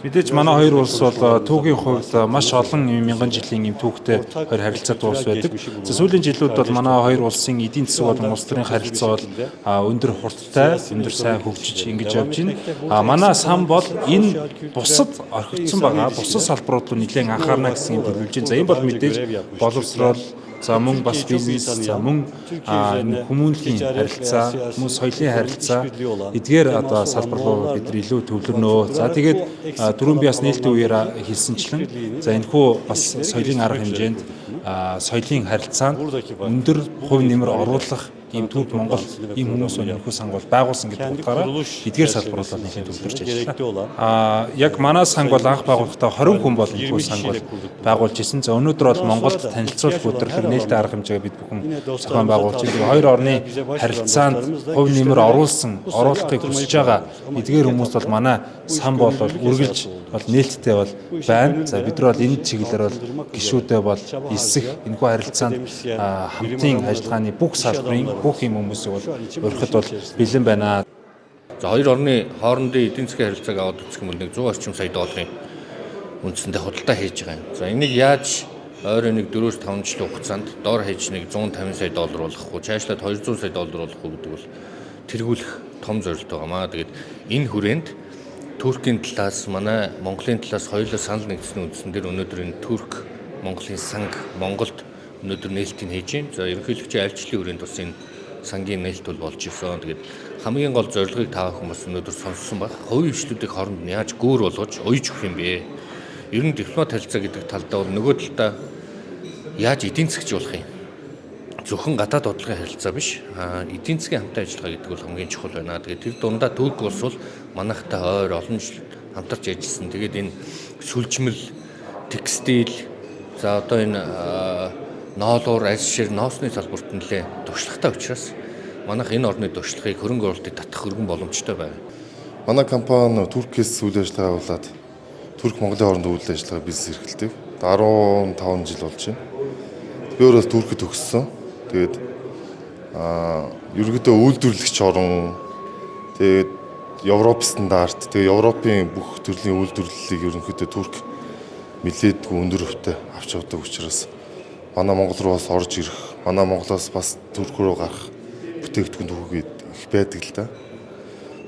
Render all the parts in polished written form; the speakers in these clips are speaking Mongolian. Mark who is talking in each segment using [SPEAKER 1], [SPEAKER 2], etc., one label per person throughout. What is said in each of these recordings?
[SPEAKER 1] Мэдээж манай хоёр улс бол түүхийн хувьд маш олон мянган жилийн юм түүхтэй хоёр харилцаатай улс байдаг. За сүүлийн жилүүд бол манай хоёр улсын эдийн засаг болон улс төрийн харилцаа бол өндөр хурдтай, өндөр сайн хөгжиж ингэж явж байна. Манай сан бол энэ бусад орхигдсон байгаа бусад салбарууд руу нэлээд анхаарна гэсэн юм төлөвлөж байна. За энэ бол мэдээж боловсрол, за мөн бас бизнес, за мөн хүмүүнлэгийн харилцаа, мөн соёлын харилцаа эдгээр одоо салбар руу бид илүү төвлөрнө. За тэгээд дөрөв би бас нээлттэй үеэр хэлсэнчлэн за энэхүү бас соёлын арга хэмжээнд соёлын харилцаанд өндөр хувь нэмэр оруулах ийм Турк Монгол ийм хүмүүс өнөхөө санг бол байгуулсан гэдэг утгаараа эдгээр салбарууд бол нэлээд төвлөрч ажиллана. Яг манай санг бол анх байгуулахдаа 20 хүн бол энэхүү санг бол байгуулж исэн. За өнөөдөр бол Монголд танилцуулах өдрөлөг нээлттэй арга хэмжээгээ бид бүхэн зохион байгуулж байна. Тэгээ хоёр орны харилцаанд хувь нэмэр оруулахыг хүсэж байгаа эдгээр хүмүүс бол манай сан бол үргэлж бол нээлттэй бол байна. За бид нар бол энэ чиглэлээр бол гишүүдээ бол эсэх энэхүү харилцаанд хамтын ажиллагааны бүх салбарын бүх юм хүмүүсийг бол өрхөд бол бэлэн байна.
[SPEAKER 2] За хоёр орны хоорондын эдийн засгийн харилцааг аваад үзэх юм бол 100 орчим сая долларын үндсэндээ худалдаа хийж байгаа юм. За энийг яаж ойрын 4-5 жилийн хугацаанд доор хийж нэг 150 сая доллар болгох уу, цаашлаад 200 сая доллар болгох уу гэдэг бол тэргүүлэх том зорилт байгаамаа. Тэгээд энэ хүрээнд Туркийн талаас манай Монголын талаас хоёулаа санал нэгдсэн үндсэн дээр өнөөдөр энэ Турк Монголын санг Монголд өнөөдөр нээлтийг хийж байна. За ерөнхийлөгчийн айлчлалын хүрээнд бас энэ сангийн нээлт бол болж ирсэн. Тэгээд хамгийн гол зорилгыг та бүхэн бас өнөөдөр сонссон баг. Хувийн хвшлүүдийг хооронд нь яаж гүүр болгож уйж өгөх юм бэ? Ер нь дипломат харилцаа гэдэг талдаа бол нөгөө талдаа яаж эдийн засгжуулах юм? Зөвхөн гадаад бодлогын харилцаа биш. Эдийн засгийн хамтын ажиллагаа гэдэг бол хамгийн чухал байна. Тэгээд тэр дундаа Турк улс бол манайхтай ойр олон жил хамтарч ажилласан. Тэгээд энэ сүлжмэл, текстил, за одоо энэ ноолуур, арьс шир, ноосны салбарт нэлээ туршлагатай учраас манайх энэ орны туршлагыг хөрөнгө оруулалтыг татах өргөн боломжтой байна.
[SPEAKER 3] Манай компани Туркээс үйл ажиллагаа явуулаад Турк Монголын хооронд үйл ажиллагаа бизнес эрхэлдэг. 15 жил болж байна. Би өөрөө Туркэд төгссөн. Тэгээд ерөнхийдөө үйлдвэрлэгч орон, тэгээд Европ стандарт, тэгээд Европын бүх төрлийн үйлдвэрлэлийг ерөнхийдөө Турк нэлээдгүй өндөр хөвтэй авч явдаг учраас манай Монгол руу бас орж ирэх, манай Монголоос бас Турк руу гарах бүтээгдэхүүн түүхүүд их байдаг л да.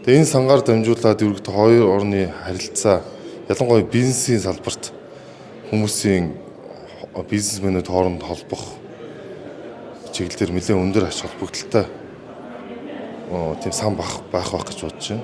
[SPEAKER 3] Тэгээд энэ сангаар дамжуулаад ерөнхийдөө хоёр орны харилцаа, ялангуяа бизнесийн салбарт хүмүүсийн бизнесмэнүүд хооронд холбох чиглэлээр нэлээд өндөр ач холбогдолтой тийм сан байх гэж бодож байна.